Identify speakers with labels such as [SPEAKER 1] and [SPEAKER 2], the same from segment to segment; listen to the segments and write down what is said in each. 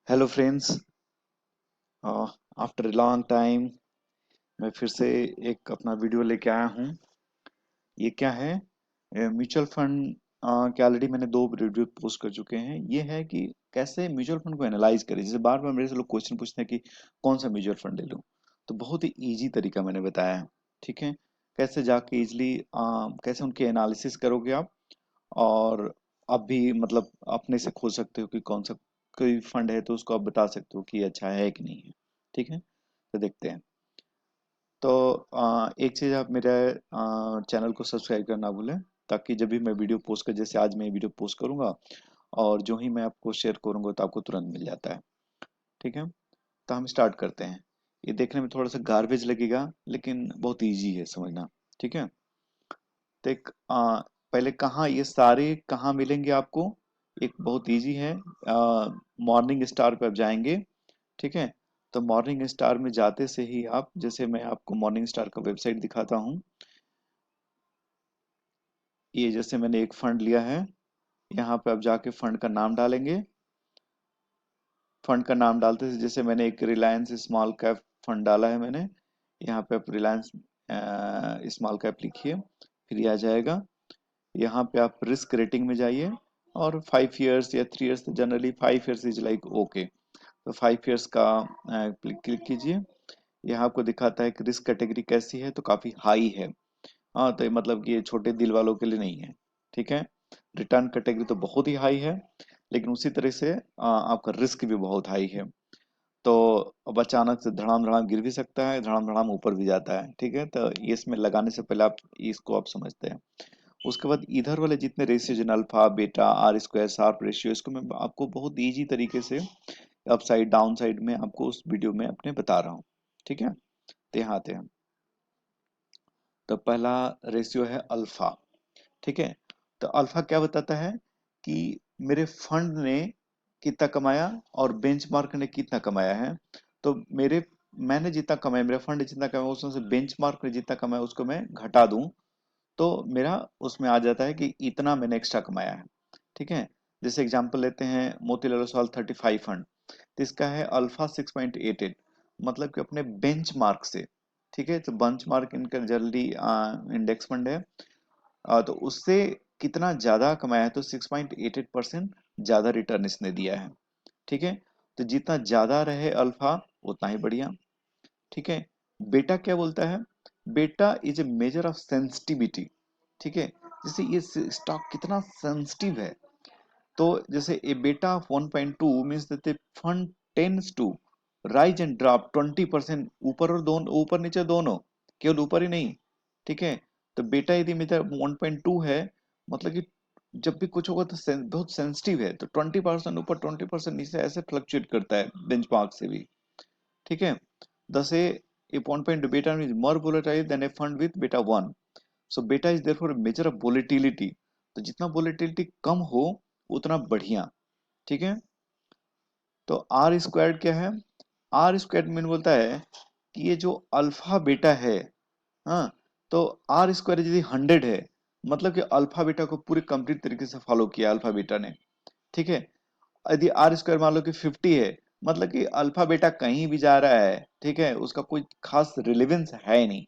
[SPEAKER 1] Hello friends. After long time मैं फिर से एक अपना वीडियो लेके आया हूँ। ये क्या है? म्यूचुअल फंड के ऑलरेडी मैंने दो वीडियो पोस्ट कर चुके हैं। ये है कि कैसे म्यूचुअल फंड को एनालाइज करें। जैसे बार बार मेरे से लोग क्वेश्चन पूछते हैं कि कौन सा म्यूचुअल फंड ले लूँ, तो बहुत ही इजी तरीका मैंने बताया है। ठीक है, कैसे जाके इजिली कैसे उनके एनालिसिस करोगे आप, और आप भी मतलब अपने से खोज सकते हो कि कौन सा कोई फंड है तो उसको आप बता सकते हो कि अच्छा है कि नहीं है। ठीक है, तो देखते हैं। तो एक चीज़, आप मेरे चैनल को सब्सक्राइब करना भूलें, ताकि जब भी मैं वीडियो पोस्ट कर, जैसे आज मैं वीडियो पोस्ट करूंगा और जो ही मैं आपको शेयर करूंगा तो आपको तुरंत मिल जाता है। ठीक है, तो हम स्टार्ट करते हैं। ये देखने में थोड़ा सा गार्बेज लगेगा लेकिन बहुत इजी है समझना। ठीक है, तो एक पहले कहाँ ये सारे कहाँ मिलेंगे आपको? एक बहुत इजी है, मॉर्निंग स्टार पे आप जाएंगे। ठीक है, तो मॉर्निंग स्टार में जाते से ही आप, जैसे मैं आपको मॉर्निंग स्टार का वेबसाइट दिखाता हूँ। ये जैसे मैंने एक फंड लिया है, यहाँ पे आप जाके फंड का नाम डालेंगे। फंड का नाम डालते से, जैसे मैंने एक रिलायंस स्मॉल कैप फंड डाला है मैंने, यहाँ पे आप रिलायंस स्मॉल कैप लिखिए, फिर ये आ जाएगा। यहाँ पे आप रिस्क रेटिंग में जाइए और 5 इयर्स या 3 years, generally 5 years is like okay. तो 5 इयर्स का क्लिक कीजिए। यहाँ आपको दिखाता है कि रिस्क कैटेगरी कैसी है, तो काफी हाई है। हाँ, तो ये मतलब कि ये छोटे दिल वालों के लिए नहीं है। ठीक है, रिटर्न कैटेगरी तो बहुत ही हाई है, लेकिन उसी तरह से आपका रिस्क भी बहुत हाई है। तो अब अचानक से धड़ाम धड़ाम गिर भी सकता है, धड़ाम धड़ाम ऊपर भी जाता है। ठीक है, तो ये इसमें लगाने से पहले आप इसको आप समझते हैं। उसके बाद इधर वाले जितने रेशियो, जन alpha beta R square Sharpe ratio, इसको मैं आपको बहुत इजी तरीके से अप साइड डाउन साइड में आपको उस वीडियो में अपने बता रहा हूँ। ठीक है, तो यहाँ आते हैं। तो पहला रेशियो है अल्फा। ठीक है, तो अल्फा क्या बताता है कि मेरे फंड ने कितना कमाया और बेंचमार्क ने कितना कमाया है। तो मैंने जितना कमाया, मेरा फंड जितना कमाया, उसमें से बेंचमार्क ने जितना कमाया उसको मैं घटा दूं, तो मेरा उसमें आ जाता है कि इतना मैंने एक्स्ट्रा कमाया है। ठीक है, जैसे एग्जांपल लेते हैं मोतीलाल ओसवाल 35 फंड, तो इसका है अल्फा 6.88, मतलब कि अपने बेंच मार्क से। ठीक है, तो बेंच मार्क इनका जनरली इंडेक्स फंड है। तो उससे कितना ज्यादा कमाया है, तो 6.88% ज्यादा रिटर्न इसने दिया है। ठीक है, तो जितना ज्यादा रहे अल्फा उतना ही बढ़िया। ठीक है, बेटा क्या बोलता है? बेटा is a measure of sensitivity. ठीक है, जैसे ये स्टॉक कितना सेंसिटिव है। तो जैसे a beta of 1.2 means that the fund tends to rise and drop 20%, ऊपर और दोनों, ऊपर नीचे दोनों, केवल ऊपर ही नहीं। ठीक है, तो बेटा यदि मेरा 1.2 है, मतलब कि जब भी कुछ होगा तो बहुत सेंसिटिव है, तो 20% ऊपर 20% नीचे ऐसे फ्लक्चुएट करता है बेंचमार्क से भी। ठीक है, thus a point beta is more volatile than a fund with beta 1, so beta is therefore a measure of volatility। तो जितना वोलेटिलिटी कम हो उतना बढ़िया। ठीक है, तो आर स्क्वायर्ड क्या है? आर स्क्वायर्ड मीन बोलता है कि ये जो अल्फा बीटा है, हाँ, तो आर स्क्वायर यदि 100 है, मतलब कि अल्फा बीटा को पूरी कंप्लीट तरीके से फॉलो किया अल्फा बीटा ने। ठीक है, यदि आर स्क्वायर मान लो कि 50 है, मतलब कि अल्फा बेटा कहीं भी जा रहा है, ठीक है, उसका कोई खास रिलेवेंस है ही नहीं।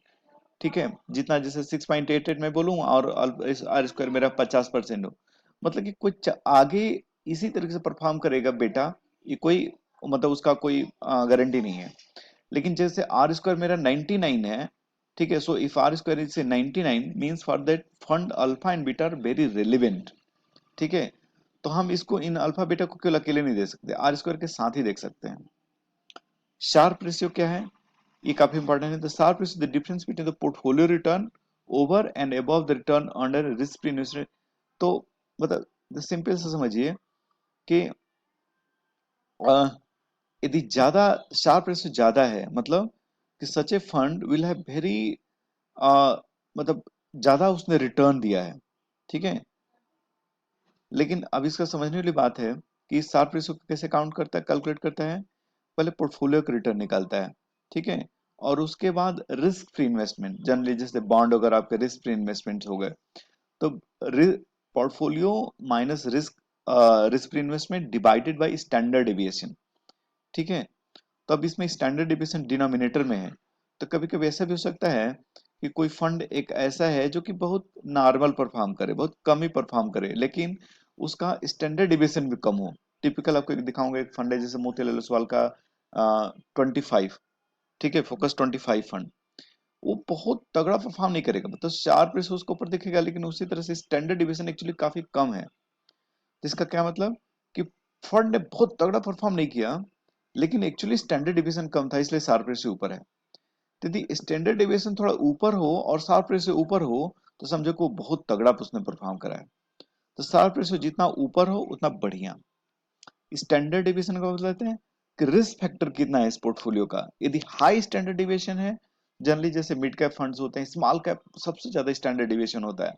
[SPEAKER 1] ठीक है, जितना जैसे 6.88 में बोलूँ और आर स्क्वायर मेरा 50% हो, मतलब कि आगे इसी तरीके से परफॉर्म करेगा बेटा, ये कोई मतलब उसका कोई गारंटी नहीं है। लेकिन जैसे आर स्क्वायर मेरा 99 है, ठीक है, so if R square is 99 means for that fund alpha and beta are very relevant. ठीक है, तो हम इसको इन अल्फा बीटा को केवल अकेले नहीं दे सकते, आर स्क्वायर के साथ ही देख सकते हैं। शार्प रेशियो क्या है? ये काफी इंपॉर्टेंट है। The Sharpe ratio the difference between the portfolio return over and above the return under risk free investment. तो मतलब सिंपल से समझिए कि अ, यदि ज्यादा शार्प रेशियो ज्यादा है, मतलब कि सच ए फंड विल हैव वेरी मतलब ज्यादा उसने रिटर्न दिया है। ठीक है, लेकिन अब इसका समझने वाली बात है कि शार्प रेशियो को कैसे काउंट करता है, कैलकुलेट करता है। पहले पोर्टफोलियो का रिटर्न निकालता है। ठीक है, और उसके बाद रिस्क फ्री इन्वेस्टमेंट, जनरली जैसे बॉन्ड वगैरह आपके रिस्क फ्री इन्वेस्टमेंट हो गए, तो portfolio minus risk, risk free investment divided by standard deviation. ठीक है। तो अब इसमें स्टैंडर्ड डिविएशन डिनोमिनेटर में है, तो कभी कभी ऐसा भी हो सकता है कि कोई फंड एक ऐसा है जो कि बहुत नॉर्मल परफॉर्म करे, बहुत कम ही परफॉर्म करे, लेकिन उसका स्टैंडर्ड डिविएशन भी कम हो। टिपिकल आपको एक दिखाऊंगा, एक फंड है जैसे मोतीलाल ओसवाल का 25, ठीक है, फोकस 25 फंड। वो बहुत तगड़ा परफॉर्म नहीं करेगा, मतलब शार्प रेशो उसके ऊपर दिखेगा, लेकिन उसी तरह से स्टैंडर्ड डिविएशन एक्चुअली काफी कम है। जिसका क्या मतलब कि फंड ने बहुत तगड़ा परफॉर्म नहीं किया, लेकिन एक्चुअली स्टैंडर्ड डिविएशन कम था, इसलिए शार्प रेशो ऊपर है। तो यदि स्टैंडर्ड डिविएशन थोड़ा ऊपर हो और शार्प रेशो ऊपर हो, तो समझो को बहुत तगड़ा उसने परफॉर्म करा है। तो शार्प रेशो जितना ऊपर हो उतना बढ़िया। स्टैंडर्ड डिविएशन का मतलब है कि रिस्क फैक्टर कितना है इस पोर्टफोलियो का। यदि हाई स्टैंडर्ड डिविएशन है, जनरली जैसे मिड कैप फंड्स होते हैं, स्मॉल कैप सबसे ज्यादा स्टैंडर्ड डिविएशन होता है,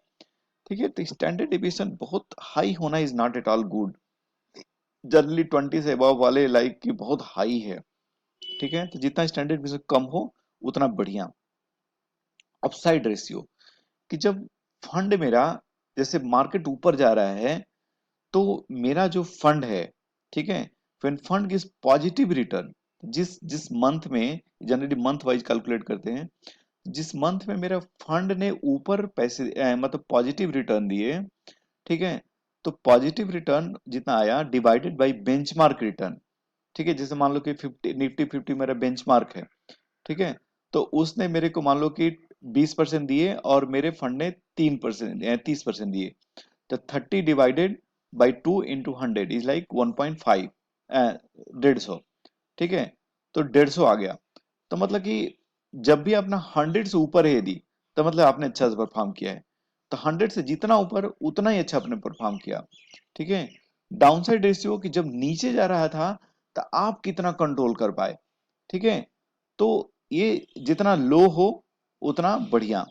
[SPEAKER 1] ठीक है। तो स्टैंडर्ड डिविएशन बहुत हाई होना is not at all good. Generally 20 से अबव वाले लाइक की बहुत हाई है, ठीक है। तो जितना स्टैंडर्ड डिविएशन कम हो उतना बढ़िया। अपसाइड रेशियो, कि जब फंड मेरा, जैसे मार्केट ऊपर जा रहा है, तो मेरा जो फंड है, ठीक है, when fund gives positive return, जिस जिस मंथ में, जनरली मंथ वाइज कैलकुलेट करते हैं, जिस मंथ में मेरा फंड ने ऊपर पैसे मतलब पॉजिटिव रिटर्न दिए, ठीक है, तो पॉजिटिव रिटर्न जितना आया डिवाइडेड बाय बेंचमार्क रिटर्न, ठीक है। जैसे मान लो कि 50 निफ्टी 50 मेरा बेंचमार्क है, ठीक है, तो उसने मेरे को मान लो कि 20% दिए और मेरे फंड ने 3% 30% दिए, तो 30 divided by 2 into 100 is like 1.5, 150, ठीक है। तो 150 आ गया। तो मतलब कि जब भी अपना 100 से ऊपर है यदि, तो मतलब आपने अच्छा से परफॉर्म किया है। तो 100 से जितना ऊपर उतना ही अच्छा आपने परफॉर्म किया, ठीक है। डाउनसाइड रेशियो कि जब नीचे जा रहा था, तो आप कितना कंट्रोल कर पाए, ठीक है। तो ये जितना लो हो उतना बढ़िया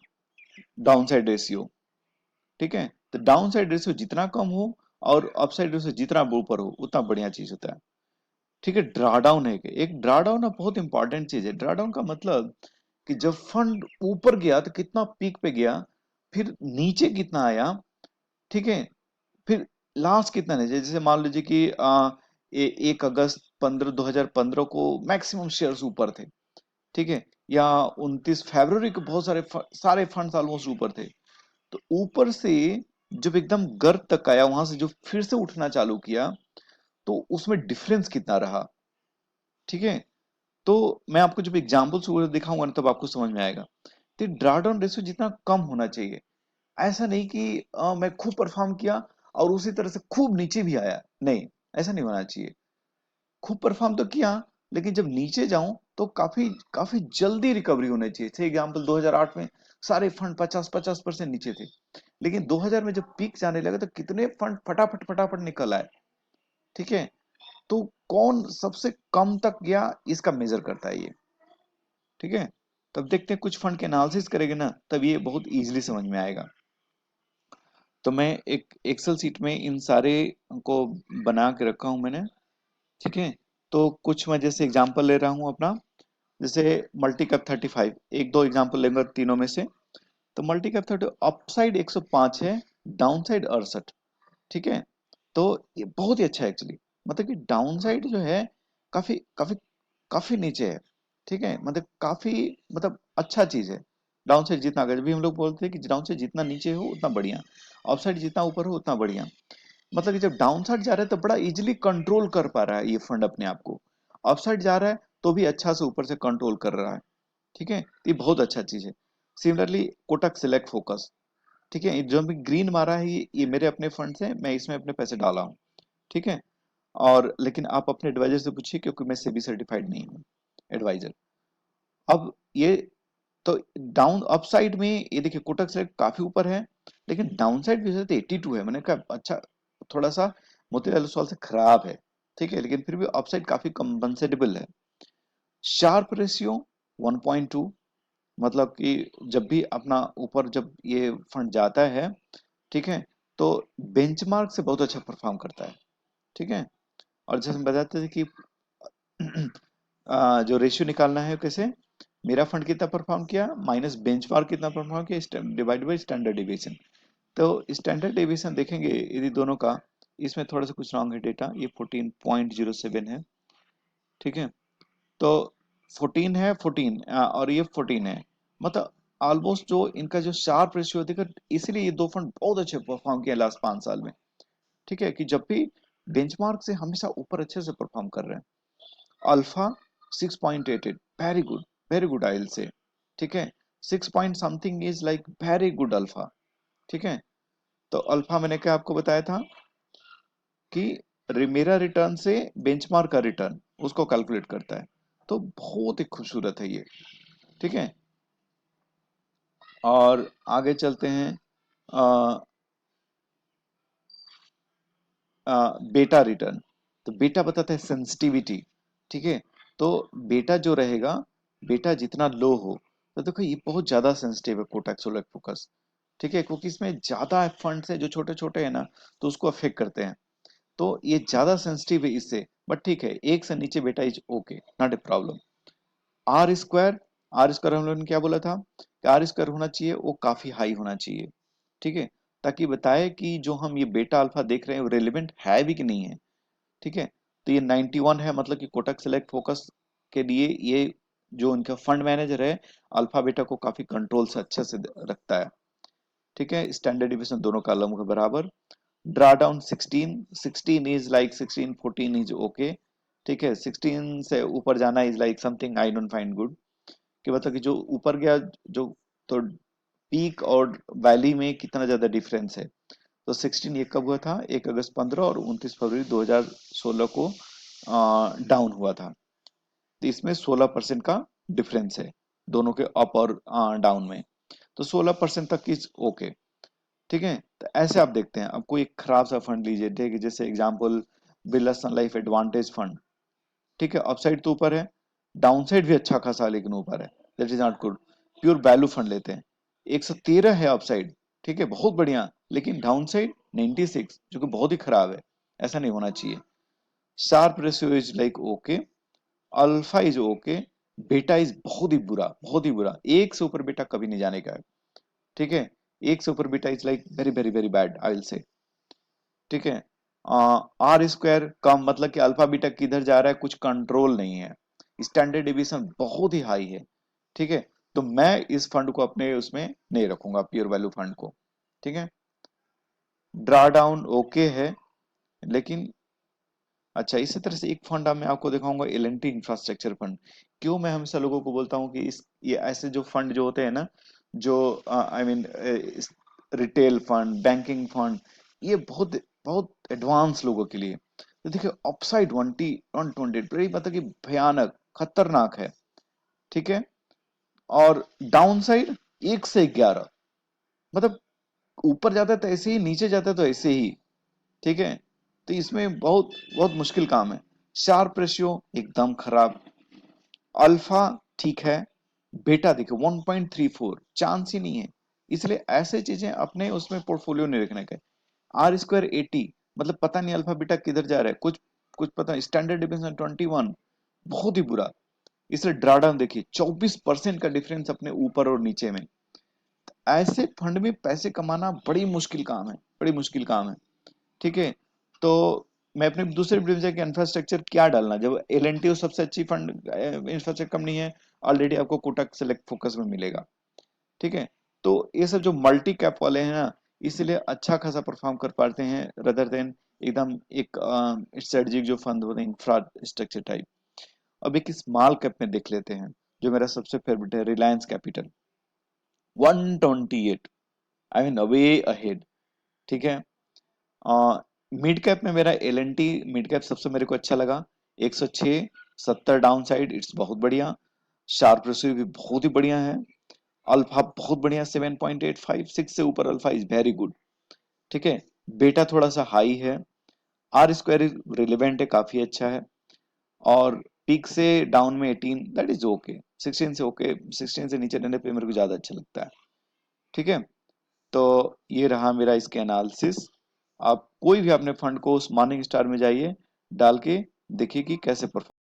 [SPEAKER 1] डाउनसाइड रेशियो, ठीक है। तो डाउनसाइड रेशियो जितना कम हो और अपसाइड रेशियो जितना ऊपर हो उतना बढ़िया चीज होता है, ठीक है। ड्राडाउन है कि एक ड्राडाउन ना बहुत इंपॉर्टेंट चीज है। ड्राडाउन का मतलब कि जब फंड ऊपर गया तो कितना पीक पे गया, फिर नीचे कितना आया, ठीक है, फिर लास्ट कितना नीचे। जैसे मान लीजिए कि 1 अगस्त 2015 को मैक्सिमम शेयर्स ऊपर थे, ठीक है, या 29 फरवरी को बहुत सारे फंड्स ऑलमोस्ट ऊपर थे। तो ऊपर से जब एकदम गर्त तक आया, वहां से जो फिर से उठना चालू किया, तो उसमें डिफरेंस कितना रहा, ठीक है। तो मैं आपको जब एग्जाम्पल्स दिखाऊंगा ना, तब आपको समझ में आएगा। तो ड्रॉडाउन रेशियो जितना कम होना चाहिए। ऐसा नहीं कि मैं खूब परफॉर्म किया और उसी तरह से खूब नीचे भी आया, नहीं, ऐसा नहीं होना चाहिए। खूब परफॉर्म तो किया, लेकिन जब नीचे जाऊं तो काफी काफी जल्दी रिकवरी होनी चाहिए। जैसे एग्जाम्पल 2008 में सारे फंड 50-50% नीचे थे, लेकिन 2000 में जब पीक जाने लगा तो कितने फंड फटाफट फटाफट निकल आए, ठीक है। तो कौन सबसे कम तक गया, इसका मेजर करता है ये, ठीक है। तब देखते हैं कुछ फंड के एनालिसिस करेंगे ना, तब ये बहुत इजीली समझ में आएगा। तो मैं एक एक्सेल सीट में इन सारे को बना के रखा हूं मैंने, ठीक है। तो कुछ मैं जैसे एग्जांपल ले रहा हूं अपना, जैसे मल्टी कैप 35, एक दो एग्जांपल लेंगे तीनों में से। तो मल्टी कैप 30 अपसाइड 105 है, डाउन साइड 68, ठीक है। तो ये बहुत ही अच्छा है एक्चुअली। मतलब कि डाउन साइड जो है काफी काफी काफी नीचे है, ठीक है, मतलब काफी, मतलब अच्छा चीज है। डाउन साइड जितना, अगर भी हम लोग बोलते हैं कि डाउन साइड जितना नीचे हो उतना बढ़िया, अप साइड जितना ऊपर हो उतना बढ़िया। मतलब कि जब डाउन साइड जा रहा है तो बड़ा इजीली कंट्रोल कर पा रहा है ये फंड अपने आप को। अप साइड जा रहा है तो भी अच्छा से ऊपर से कंट्रोल कर रहा है, ठीक है। ये बहुत अच्छा चीज है। सिमिलरली कोटक सिलेक्ट फोकस, ठीक है, जो भी ग्रीन मारा है ये मेरे अपने फंड से, मैं इसमें अपने पैसे डाला हूँ, ठीक है। और लेकिन आप अपने एडवाइजर से पूछिए, क्योंकि मैं सेबी सर्टिफाइड नहीं हूँ एडवाइजर। अब ये तो डाउन अपसाइड में ये देखिए कोटक सेलेक्ट काफी ऊपर है, लेकिन डाउन साइड भी तो 82 है। मैंने कहा अच्छा, थोड़ा सा मोतीलाल ओसवाल से खराब है, ठीक है, लेकिन फिर भी अपसाइड काफी कंपनसेटेबल है। शार्प रेशियो 1.2, मतलब कि जब भी अपना ऊपर जब ये फंड जाता है, ठीक है, तो बेंचमार्क से बहुत अच्छा परफॉर्म करता है, ठीक है। और जैसे हम बताते थे कि जो रेशियो निकालना है कैसे, मेरा फंड कितना परफॉर्म किया माइनस बेंचमार्क कितना परफॉर्म किया डिवाइड बाई स्टैंडर्ड डिविएशन। तो स्टैंडर्ड डिविएशन देखेंगे यदि दोनों का, इसमें थोड़ा सा कुछ रॉन्ग है डेटा, ये 14.07 है, ठीक है, तो 14 है, 14 और ये 14 है, मतलब ऑलमोस्ट जो इनका जो शार्प रेशियो देखा, इसीलिए ये दो फंड बहुत अच्छे परफॉर्म किए लास्ट 5 साल में। ठीक है, कि जब भी बेंचमार्क से हमेशा ऊपर अच्छे से परफॉर्म कर रहे हैं। Alpha 6.88, very good I will say. ठीक है, 6 point something is like very good alpha. ठीक है, तो अल्फा मैंने क्या आपको बताया था कि मेरा रिटर्न से बेंचमार्क का रिटर्न उसको कैलकुलेट करता है, तो बहुत ही खूबसूरत है ये। ठीक है, और आगे चलते हैं। बेटा रिटर्न, तो बेटा बताता है सेंसिटिविटी। ठीक है, तो बेटा जो रहेगा, बेटा जितना लो हो, तो देखो ये बहुत ज्यादा सेंसिटिव है कोटक सोलर फोकस। ठीक है, क्योंकि इसमें ज्यादा फंड्स है जो छोटे छोटे है ना, तो उसको अफेक्ट करते हैं, तो ये ज्यादा सेंसिटिव है इससे। बट ठीक है, एक से नीचे beta is okay, not a problem. R square, R square हम लोगों ने क्या बोला था कि आर स्क्वायर होना चाहिए, वो काफी हाई होना चाहिए। ठीक है, ताकि बताए कि जो हम ये बेटा अल्फा देख रहे हैं वो रेलिवेंट है भी कि नहीं है। ठीक है, तो ये 91 है, मतलब कि कोटक सेलेक्ट फोकस के लिए ये जो उनका फंड मैनेजर है, अल्फा बेटा को काफी कंट्रोल से अच्छे से रखता है। ठीक है, स्टैंडर्ड डिविएशन दोनों कॉलम के बराबर। Draw down 16, 16 is like 16, 14 is okay. ठीक है, 16 से ऊपर जाना is like something I don't find good, कि मतलब कि जो ऊपर गया, जो तो पीक और वैली में कितना ज्यादा डिफरेंस है। तो 16 ये कब हुआ था, 1 अगस्त 15 और 29 फरवरी 2016 को डाउन हुआ था। तो इसमें 16% का डिफरेंस है दोनों के अप और डाउन में, तो 16% तक की ओके। ठीक है, तो ऐसे आप देखते हैं, अब कोई एक खराब सा फंड लीजिए, ठीक है, जैसे एग्जांपल बिरला सन लाइफ एडवांटेज फंड। ठीक है, अपसाइड तो ऊपर है, डाउन साइड भी अच्छा खासा है, लेकिन ऊपर है, that is not good. Pure value fund लेते हैं, 113 है अपसाइड। ठीक है, बहुत बढ़िया, लेकिन डाउन साइड 96, जो कि बहुत ही खराब है, ऐसा नहीं होना चाहिए। Sharpe ratio is like okay, alpha is okay, बेटा इज बहुत ही बुरा, बहुत ही बुरा, एक से ऊपर बेटा कभी नहीं जाने का है। ठीक है, एक से ऊपर बेटा is like very very very bad I will say. ठीक है, आर स्क्वायर कम, मतलब कि अल्फा बीटा किधर जा रहा है कुछ कंट्रोल नहीं है, स्टैंडर्ड डिवीजन बहुत ही हाई है। ठीक है, तो मैं इस फंड को अपने उसमें नहीं रखूंगा, प्योर वैल्यू फंड को। ठीक है, ड्रा डाउन ओके है, लेकिन अच्छा, इसी तरह से एक फंड मैं आपको दिखाऊंगा, एल&टी इंफ्रास्ट्रक्चर फंड। क्यों मैं हमेशा लोगों को बोलता हूँ कि इस ये ऐसे जो फंड जो होते हैं ना, जो I mean retail fund, banking fund, ये बहुत बहुत एडवांस लोगों के लिए। तो देखिए, अपसाइड 120 बड़ी मतलब कि भयानक खतरनाक है। ठीक है, और डाउन साइड 1 से 11, मतलब ऊपर जाता है तो ऐसे ही, नीचे जाता है तो ऐसे ही। ठीक है, तो इसमें बहुत बहुत मुश्किल काम है। शार्प रेशियो एकदम खराब, अल्फा ठीक है, बेटा देखो 1.34, चांस ही नहीं है। इसलिए ऐसे चीजें अपने उसमें पोर्टफोलियो नहीं रखने के। आर स्क्वायर 80, मतलब पता नहीं अल्फा बेटा किधर जा रहा है, कुछ कुछ पता नहीं। स्टैंडर्ड डिविएशन 21, बहुत ही बुरा। इसलिए ड्राडाउन देखिए, 24% का डिफरेंस अपने ऊपर और नीचे में। ऐसे फंड में पैसे कमाना बड़ी मुश्किल काम है, बड़ी मुश्किल काम है। ठीक है, तो मैं अपने दूसरे वीडियो में जाके इंफ्रास्ट्रक्चर क्या डालना, जब एल&टी सबसे अच्छी फंड इंफ्रास्ट्रक्चर कंपनी है, ऑलरेडी आपको कोटक सेलेक्ट फोकस में मिलेगा। ठीक है, तो ये सब जो मल्टी कैप वाले हैं ना, इसलिए अच्छा खासा परफॉर्म कर पाते हैं, रदर देन एकदम एक स्ट्रेटजिक जो फंड होते हैं इंफ्रास्ट्रक्चर टाइप। अब एक स्मॉल कैप में देख लेते हैं, जो मेरा सबसे फेवरेट है, Reliance capital 128, I mean away ahead. ठीक है, मिड कैप में मेरा एल&टी मिड कैप सबसे मेरे को अच्छा लगा, 106, 70 डाउन साइड, इट्स बहुत बढ़िया। शार्प रेशियो भी बहुत ही बढ़िया है, अल्फा बहुत बढ़िया 7.85, 6 से ऊपर अल्फा इज वेरी गुड। ठीक है, बेटा थोड़ा सा हाई है, आर स्क्वायर रिलेवेंट है, काफी अच्छा है, और पीक से डाउन में 18, दैट इज ओके। 16 से ओके, 16 से नीचे रहने पे मेरे को ज्यादा अच्छा लगता है। ठीक है, तो ये रहा मेरा इसके एनालिसिस। आप कोई भी अपने फंड को उस मॉर्निंग स्टार में जाइए, डाल के देखिए कि कैसे परफॉर्म